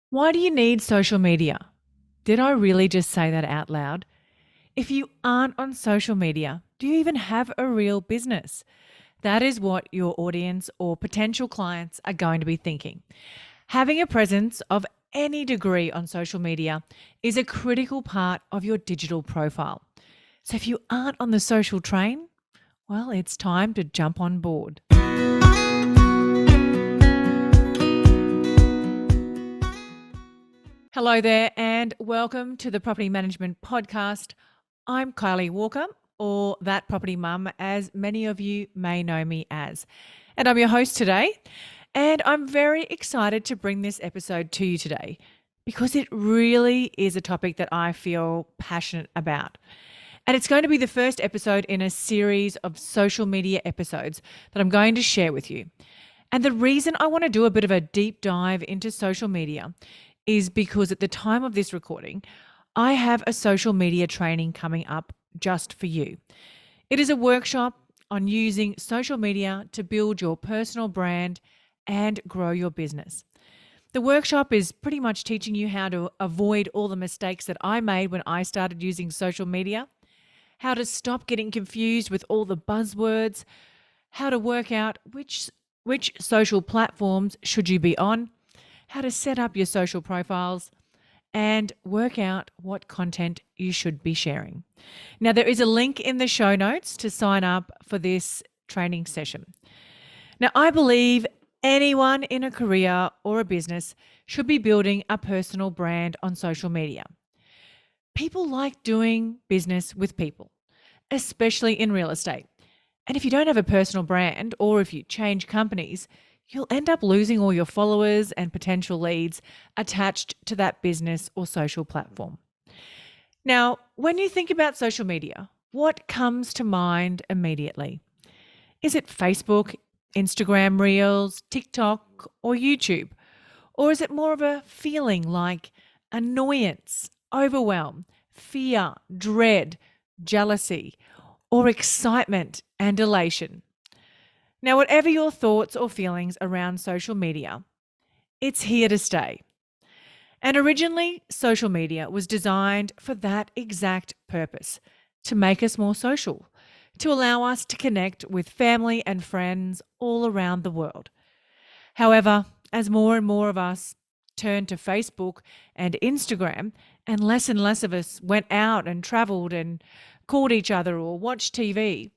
Why do you need social media? Did I really just say that out loud? If you aren't on social media, do you even have a real business? That is what your audience or potential clients are going to be thinking. Having a presence of any degree on social media is a critical part of your digital profile. So if you aren't on the social train, well, it's time to jump on board. Hello there, and welcome to the Property Management Podcast. I'm Kylie Walker, or That Property Mum, as many of you may know me as. And I'm your host today. And I'm very excited to bring this episode to you today because it really is a topic that I feel passionate about. And it's going to be the first episode in a series of social media episodes that I'm going to share with you. And the reason I want to do a bit of a deep dive into social media is because at the time of this recording, I have a social media training coming up just for you. It is a workshop on using social media to build your personal brand and grow your business. The workshop is pretty much teaching you how to avoid all the mistakes that I made when I started using social media, how to stop getting confused with all the buzzwords, how to work out which social platforms should you be on, how to set up your social profiles, and work out what content you should be sharing. Now, there is a link in the show notes to sign up for this training session. Now, I believe anyone in a career or a business should be building a personal brand on social media. People like doing business with people, especially in real estate. And if you don't have a personal brand, or if you change companies, you'll end up losing all your followers and potential leads attached to that business or social platform. Now, when you think about social media, what comes to mind immediately? Is it Facebook, Instagram Reels, TikTok, or YouTube? Or is it more of a feeling like annoyance, overwhelm, fear, dread, jealousy, or excitement and elation? Now, whatever your thoughts or feelings around social media, it's here to stay. And originally, social media was designed for that exact purpose, to make us more social, to allow us to connect with family and friends all around the world. However, as more and more of us turned to Facebook and Instagram, and less of us went out and traveled and called each other or watched TV,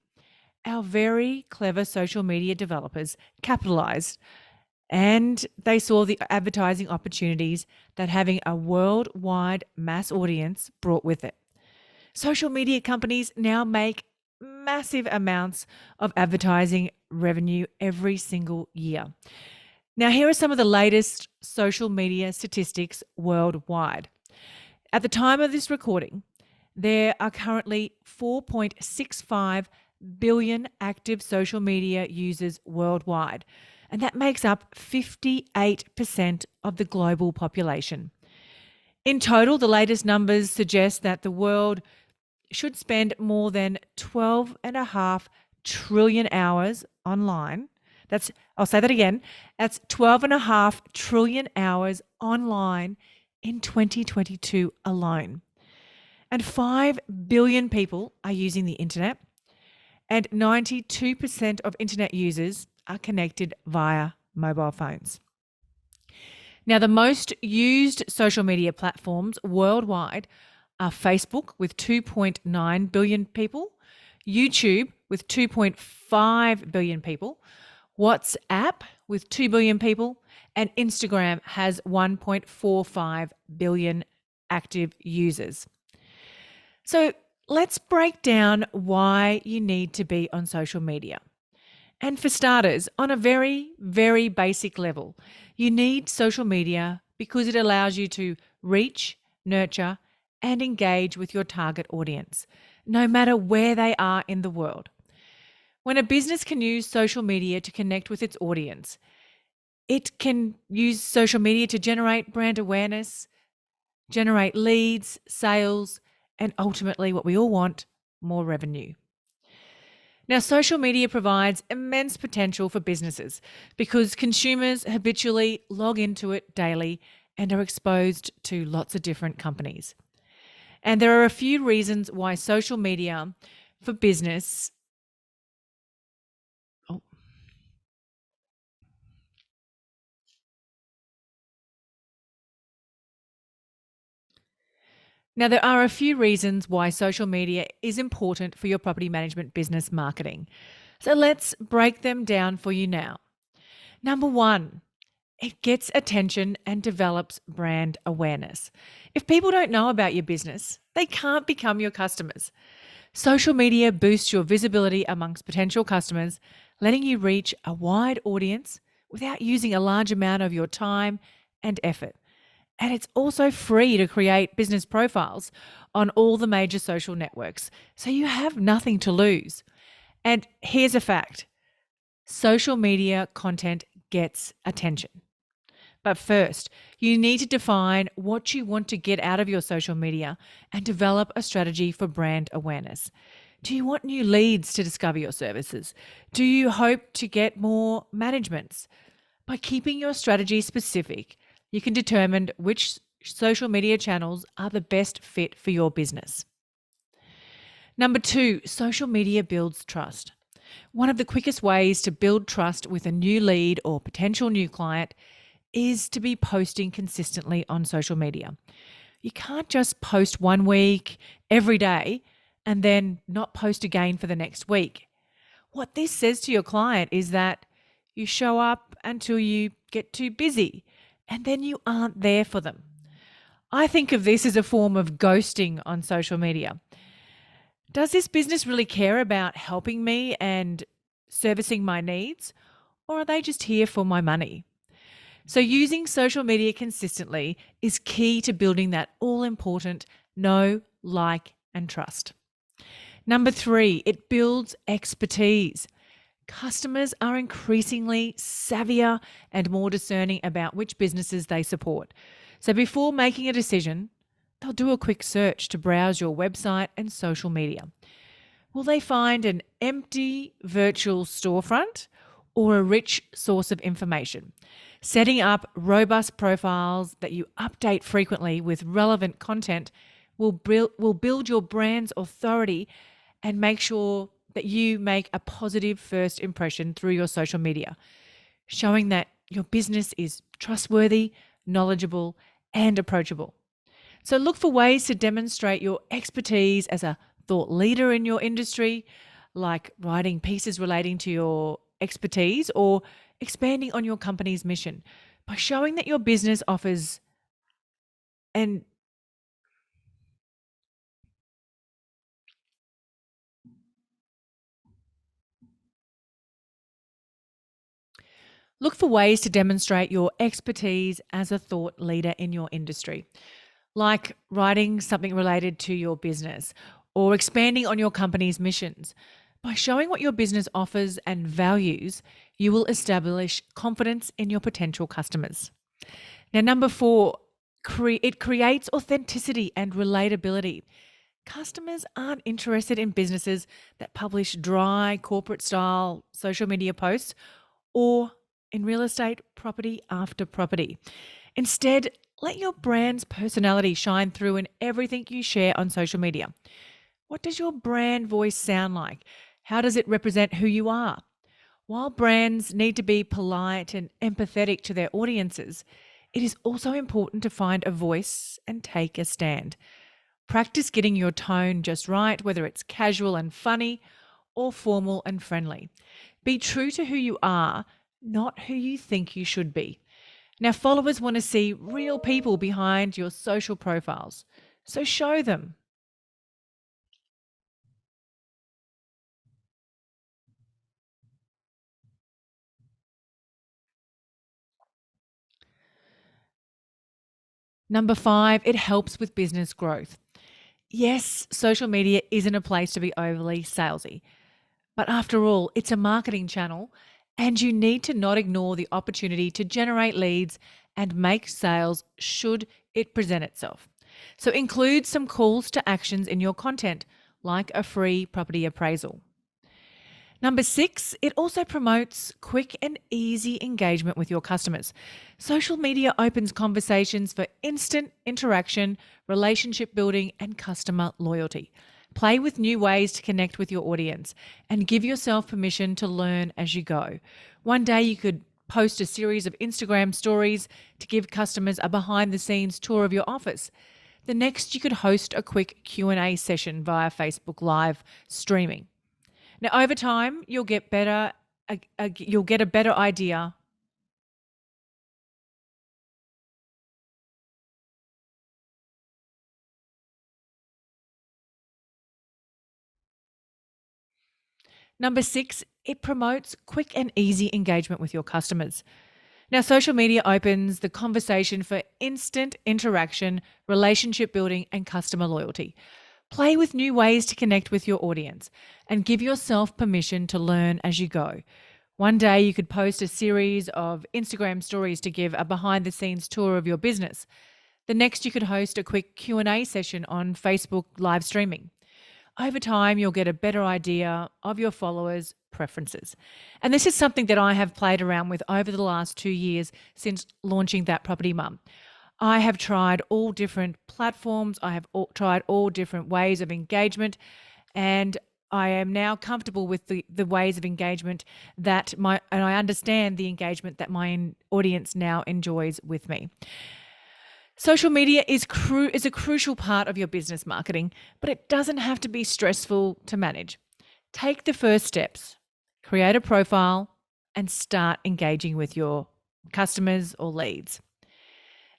our very clever social media developers capitalized and they saw the advertising opportunities that having a worldwide mass audience brought with it. Social media companies now make massive amounts of advertising revenue every single year. Now, here are some of the latest social media statistics worldwide. At the time of this recording, there are currently 4.65 billion active social media users worldwide, and that makes up 58% of the global population. In total, the latest numbers suggest that the world should spend more than 12.5 trillion hours online. I'll say that again, that's 12.5 trillion hours online in 2022 alone. And 5 billion people are using the internet, and 92% of internet users are connected via mobile phones. Now, the most used social media platforms worldwide are Facebook with 2.9 billion people, YouTube with 2.5 billion people, WhatsApp with 2 billion people, and Instagram has 1.45 billion active users. So let's break down why you need to be on social media. And for starters, on a very, very basic level, you need social media because it allows you to reach, nurture, and engage with your target audience, no matter where they are in the world. When a business can use social media to connect with its audience, it can use social media to generate brand awareness, generate leads, sales, and ultimately what we all want, more revenue. Now, social media provides immense potential for businesses because consumers habitually log into it daily and are exposed to lots of different companies. And there are a few reasons why social media for business. Oh, now, there are a few reasons why social media is important for your property management business marketing. So let's break them down for you now. Number one, it gets attention and develops brand awareness. If people don't know about your business, they can't become your customers. Social media boosts your visibility amongst potential customers, letting you reach a wide audience without using a large amount of your time and effort. And it's also free to create business profiles on all the major social networks, so you have nothing to lose. And here's a fact: social media content gets attention. But first, you need to define what you want to get out of your social media and develop a strategy for brand awareness. Do you want new leads to discover your services? Do you hope to get more managements? By keeping your strategy specific, you can determine which social media channels are the best fit for your business. Number two, social media builds trust. One of the quickest ways to build trust with a new lead or potential new client is to be posting consistently on social media. You can't just post one week every day and then not post again for the next week. What this says to your client is that you show up until you get too busy and then you aren't there for them. I think of this as a form of ghosting on social media. Does this business really care about helping me and servicing my needs, or are they just here for my money? So, using social media consistently is key to building that all important know, like, and trust. Number three, it builds expertise. Customers are increasingly savvier and more discerning about which businesses they support. So, before making a decision, they'll do a quick search to browse your website and social media. Will they find an empty virtual storefront or a rich source of information? Setting up robust profiles that you update frequently with relevant content will build your brand's authority and make sure that you make a positive first impression through your social media, showing that your business is trustworthy, knowledgeable, and approachable. So look for ways to demonstrate your expertise as a thought leader in your industry, like writing pieces relating to your expertise or expanding on your company's mission. By showing that your business offers and look for ways to demonstrate your expertise as a thought leader in your industry, like writing something related to your business or expanding on your company's missions. By showing what your business offers and values, you will establish confidence in your potential customers. Now, number four, it creates authenticity and relatability. Customers aren't interested in businesses that publish dry corporate style social media posts or in real estate, property after property. Instead, let your brand's personality shine through in everything you share on social media. What does your brand voice sound like? How does it represent who you are? While brands need to be polite and empathetic to their audiences, it is also important to find a voice and take a stand. Practice getting your tone just right, whether it's casual and funny or formal and friendly. Be true to who you are, not who you think you should be. Now, followers want to see real people behind your social profiles, so show them. Number five, it helps with business growth. Yes, social media isn't a place to be overly salesy, but after all, it's a marketing channel and you need to not ignore the opportunity to generate leads and make sales should it present itself. So include some calls to actions in your content, like a free property appraisal. Number 6, it also promotes quick and easy engagement with your customers. Social media opens conversations for instant interaction, relationship building, and customer loyalty. Play with new ways to connect with your audience and give yourself permission to learn as you go. One day you could post a series of Instagram stories to give customers a behind the scenes tour of your office. The next you could host a quick Q&A session via Facebook Live streaming. Now, over time, you'll get you'll get a better idea. Number 6, it promotes quick and easy engagement with your customers. Now, social media opens the conversation for instant interaction, relationship building, and customer loyalty. Play with new ways to connect with your audience and give yourself permission to learn as you go. One day you could post a series of Instagram stories to give a behind the scenes tour of your business. The next you could host a quick Q&A session on Facebook live streaming. Over time, you'll get a better idea of your followers' preferences. And this is something that I have played around with over the last 2 years since launching That Property Mum. I have tried all different platforms. I have tried all different ways of engagement, and I am now comfortable with the ways of engagement and I understand the engagement that my audience now enjoys with me. Social media is a crucial part of your business marketing, but it doesn't have to be stressful to manage. Take the first steps, create a profile, and start engaging with your customers or leads.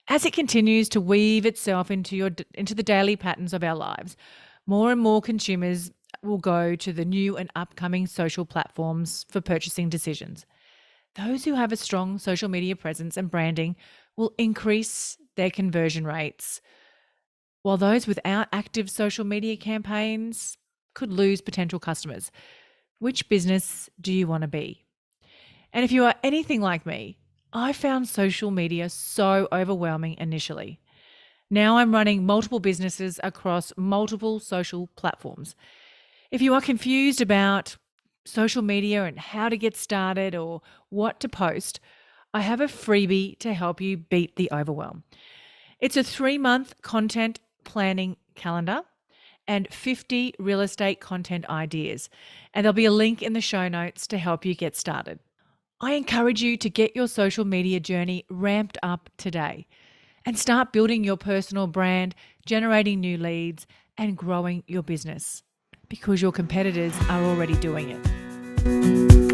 As it continues to weave itself into the daily patterns of our lives, more and more consumers will go to the new and upcoming social platforms for purchasing decisions. Those who have a strong social media presence and branding will increase their conversion rates, while those without active social media campaigns could lose potential customers. Which business do you want to be? And if you are anything like me, I found social media so overwhelming initially. Now I'm running multiple businesses across multiple social platforms. If you are confused about social media and how to get started or what to post, I have a freebie to help you beat the overwhelm. It's a 3-month content planning calendar and 50 real estate content ideas. And there'll be a link in the show notes to help you get started. I encourage you to get your social media journey ramped up today and start building your personal brand, generating new leads, and growing your business because your competitors are already doing it.